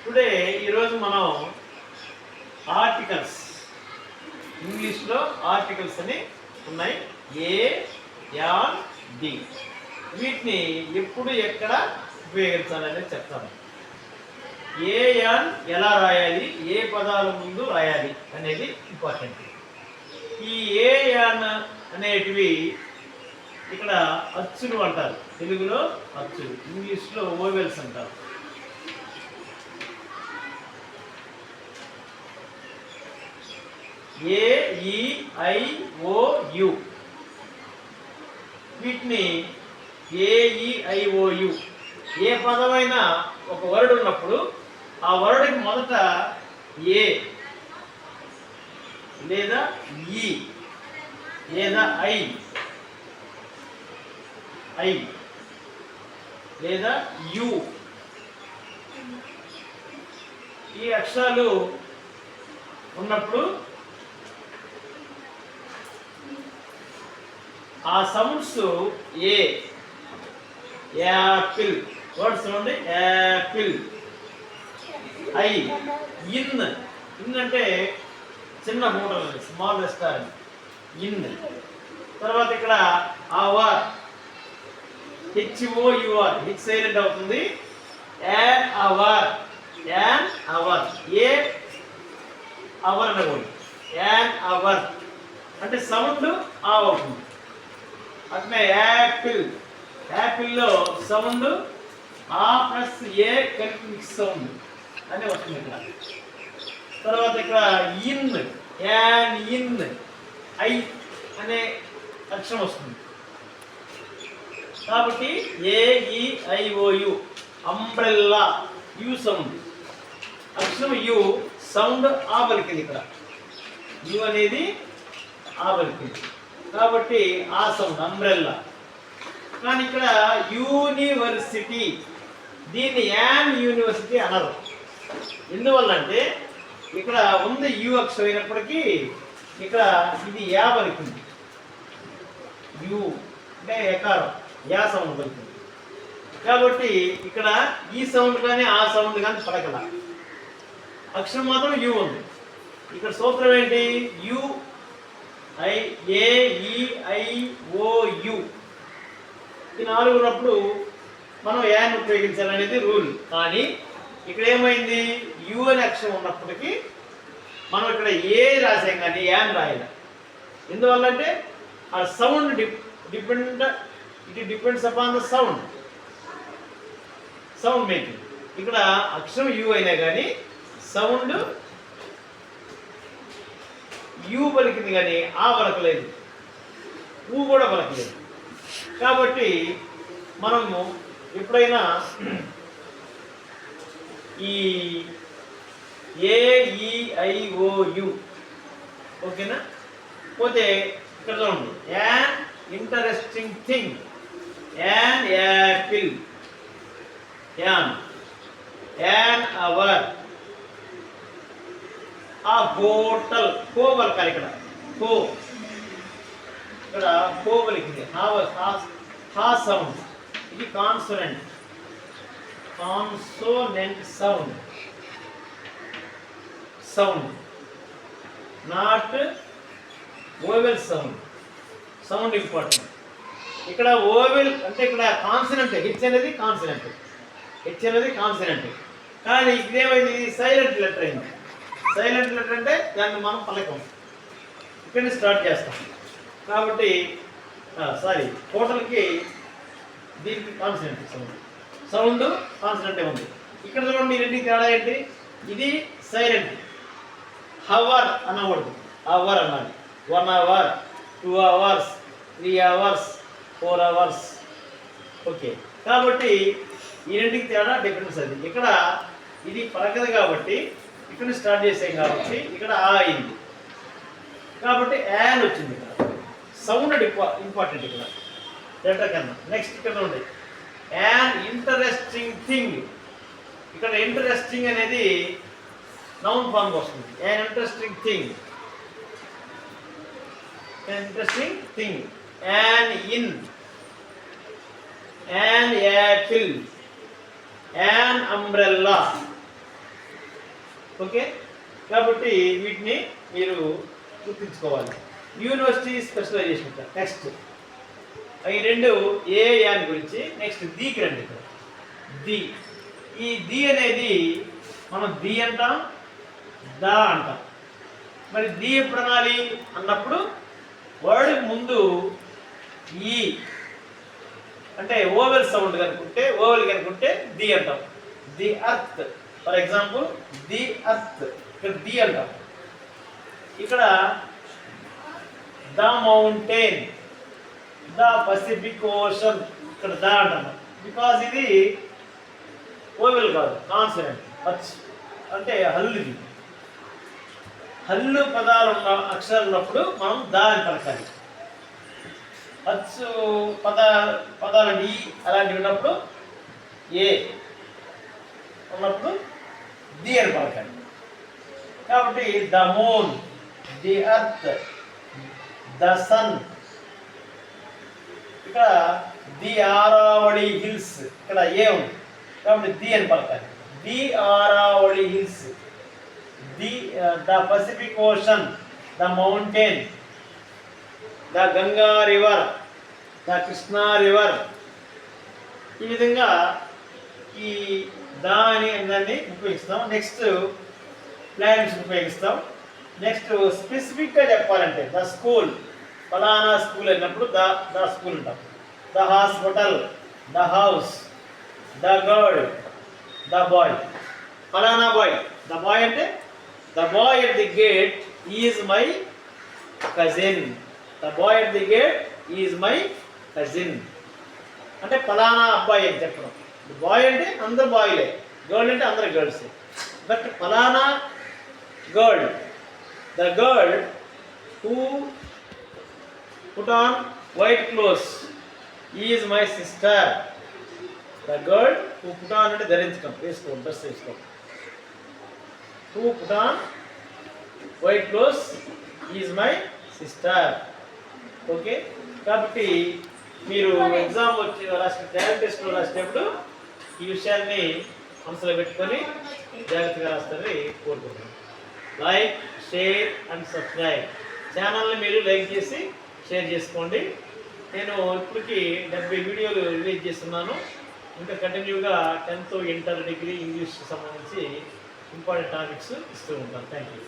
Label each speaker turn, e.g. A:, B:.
A: Today ఈరోజు మనం articles, ఇంగ్లీష్లో ఆర్టికల్స్ అని ఉన్నాయి. ఏ, యాన్, ది. వీటిని ఎప్పుడు ఎక్కడ ఉపయోగించాలనేది చెప్తాను. ఏ, యాన్ ఎలా రాయాలి, ఏ పదాల ముందు రాయాలి అనేది ఇంపార్టెంట్. ఈ ఏ, యాన్ అనేటివి ఇక్కడ అచ్చులు అంటారు. తెలుగులో అచ్చులు, ఇంగ్లీష్లో ఓవెల్స్ అంటారు. ఏ, ఈ, ఐ, ఓ, యు. వీటిని ఏ, ఈ, ఐ, ఓ, యు. ఏ పదమైనా ఒక వర్డ్ ఉన్నప్పుడు ఆ వర్డ్కి మొదట ఏ లేదా ఈ లేదా ఐ లేదా యు, ఈ అక్షరాలు ఉన్నప్పుడు ఆ సౌండ్స్ ఏ. యాపిల్ వర్డ్స్ చూడండి, యాపిల్. I, inn. ఇన్ అంటే చిన్న హోటల్, స్మాల్ రెస్టారెంట్, ఇన్. తర్వాత ఇక్కడ అవర్, HOUR, హిచ్ సైలెంట్ అవుతుంది. An hour, an hour. A hour అనకూడదు, యాన్ అవర్ అంటే సౌండ్ ఆ అవుతుంది. అట్లే యాపిల్, యాపిల్లో సౌండ్ ఆ ప్లస్ ఏ కలిపి మిక్స్ సౌండ్ అని వస్తుంది ఇక్కడ. తర్వాత ఇక్కడ ఇన్, యాన్ ఇన్, ఐ అనే అక్షరం వస్తుంది. కాబట్టి AEIOU, అంబ్రెల్లా, యు సౌండ్. అక్షరం యు, సౌండ్ ఆ పలికింది. ఇక్కడ యు అనేది ఆ పలికింది కాబట్టి ఆ సౌండ్ అంబ్రెల్లా. కానీ ఇక్కడ యూనివర్సిటీ, దీన్ని యాన్ యూనివర్సిటీ అనరు. ఎందువల్ల అంటే ఇక్కడ ఉంది యు అక్షరం అయినప్పటికీ ఇక్కడ ఇది యా పలికింది. యు అంటే ఎకారం, యా సౌండ్ పలుకుతుంది. కాబట్టి ఇక్కడ ఈ సౌండ్ కానీ ఆ సౌండ్ కానీ పలకల, అక్షరం మాత్రం యు ఉంది. ఇక్కడ సూత్రం ఏంటి? You AEIOU. ఈ నాలుగు ఉన్నప్పుడు మనం యాన్ ఉపయోగించాలనేది రూల్. కానీ ఇక్కడ ఏమైంది, యు అనే అక్షరం ఉన్నప్పటికీ మనం ఇక్కడ ఏ రాసాం కానీ యాన్ రాయాలి. ఎందువల్ల అంటే ఆ sound depends upon the sound making. ఇక్కడ అక్షరం యు అయినా కానీ సౌండ్ యు పలికింది కానీ ఆ పలకలేదు, ఊ కూడా పలకలేదు. కాబట్టి మనము ఎప్పుడైనా ఈ AEIOU ఓకేనా. పోతే ఇక్కడ చూడండి, an interesting thing, an apple, an hour. ఆ హోటల్, కో పలకాలి ఇక్కడ, కో. ఇక్కడ కో పలికింది, హా సౌండ్. ఇది consonant sound, not vowel sound important. ఇక్కడ ఓవెల్ అంటే ఇక్కడ కాన్సనెంట్, హెచ్ అనేది కాన్సనెంట్. కానీ ఇదేమైంది, సైలెంట్ లెటర్ అయింది. సైలెంట్ లెటర్ అంటే దాన్ని మనం పలకం, ఇక్కడిని స్టార్ట్ చేస్తాం. కాబట్టి హోటల్కి దీనికి కాన్సనెంట్ సౌండ్ కాన్సనెంటే ఉంది. ఇక్కడ చూడండి, ఈ రెండింటికి తేడా ఏంటి? ఇది సైలెంట్, హవర్ అనకూడదు, అవర్ అన్నది. 1 hour, 2 hours, 3 hours, 4 hours. Okay. కాబట్టి ఈ రెండింటికి తేడా డిఫరెన్స్ అది. ఇక్కడ ఇది పలకదు కాబట్టి ఇక్కడ స్టార్ట్ చేసాం కాబట్టి ఇక్కడ ఆ అయింది. కాబట్టి యాన్ వచ్చింది. ఇక్కడ సౌండ్ ఇంపార్టెంట్ ఇక్కడ లెటర్ కన్నా. నెక్స్ట్ ఇక్కడ ఉంది యాన్ ఇంటరెస్టింగ్ థింగ్. ఇక్కడ ఇంటరెస్టింగ్ అనేది నౌన్ ఫామ్ వస్తుంది. An interesting thing, an in, an apple, an umbrella, okay, కాబట్టి వీటిని మీరు గుర్తుంచుకోవాలి. University specialisation. నెక్స్ట్ ఈ రెండు ఏ యాన్ గురించి. నెక్స్ట్ దీకి రండి. ఇక్కడ ది, ఈ ది అనేది మనం ది అంటాం, దా అంటాం. మరి ది ఎప్పుడు అనాలి అన్నప్పుడు వర్డ్ ముందు ఈ అంటే ఓవెల్ సౌండ్ కనుకుంటే, ఓవెల్ కనుకుంటే ది అంటాం. The earth, for example the earth, ఇక్కడ ది అంటాం. ఇక్కడ the mountain, the Pacific ocean, ఇక్కడ ద అంటాము. బికాజ్ ఇది ఓవెల్ కాదు, కాన్సనెంట్. హచ్ అంటే హల్లు. ఇది హల్లు పదాలు ఉన్న అక్షరాలు ఉన్నప్పుడు మనం దా అని పలకాలి. హచ్చు పదాలు ఈ అలాంటివి ఉన్నప్పుడు ఏ ఉన్నప్పుడు ది అని పలకాలి. కాబట్టి the moon, the earth, the sun. ఇక్కడ ది ఆరావళి హిల్స్, ఇక్కడ ఏ ఉంది కాబట్టి ది అని పలకాలి. The Aravalli hills, the Pacific ocean, the mountain, the Ganga river, the Krishna river. ఈ విధంగా ఈ దా అని దాన్ని ఉపయోగిస్తాం. నెక్స్ట్ ప్లానెట్స్ ఉపయోగిస్తాం. నెక్స్ట్ స్పెసిఫిక్గా చెప్పాలంటే ద స్కూల్, ఫలానా స్కూల్ అన్నప్పుడు ద స్కూల్ ఉంటాం. The hospital, the house, the girl, the boy. ఫలానా బాయ్, ద బాయ్ అంటే the boy at the gate is my cousin. The boy at the gate is my cousin అంటే ఫలానా అబ్బాయి అని చెప్పడం. బాయ్ అంటే అందరు బాయ్లే, గర్ల్ అంటే అందరు గర్ల్సే. బట్ ఫలానా girl, the girl who put on white clothes is my sister. The girl who put on అంటే ధరించడం, వేసుకోండి, డ్రెస్ వేసుకోండి. Who put on white clothes is my sister. Okay, కాబట్టి మీరు ఎగ్జామ్ వచ్చి రాసిన టాలెంట్ టెస్ట్లో రాసేటప్పుడు ఈ విషయాన్ని మనసులో పెట్టుకొని జాగ్రత్తగా రాస్తారని కోరుకుంటున్నాను. Like, share and subscribe. ఛానల్ని మీరు లైక్ చేసి షేర్ చేసుకోండి. నేను ఇప్పటికి 70 వీడియోలు రిలీజ్ చేస్తున్నాను. ఇంకా కంటిన్యూగా 10th, ఇంటర్, డిగ్రీ ఇంగ్లీష్ సంబంధించి ఇంపార్టెంట్ టాపిక్స్ ఇస్తూ ఉంటాను. Thank you.